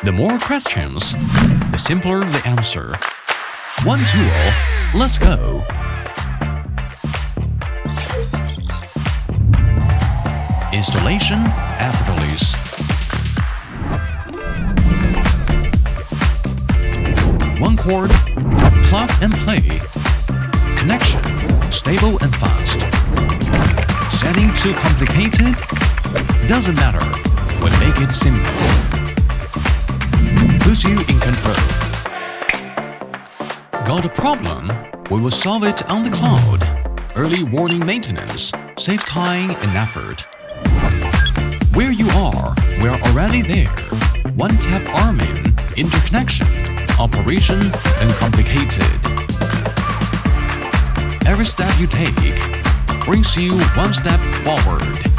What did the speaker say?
The more questions, the simpler the answer. One tool, let's go. Installation effortless. One cord, plug and play. Connection, stable and fast. Setting too complicated? Doesn't matter, we make it simple. Puts you in control. Got a problem? We will solve it on the cloud. Early warning maintenance, save time and effort. Where you are, we're already there. One-tap arming, interconnection, operation uncomplicated. Every step you take brings you one step forward.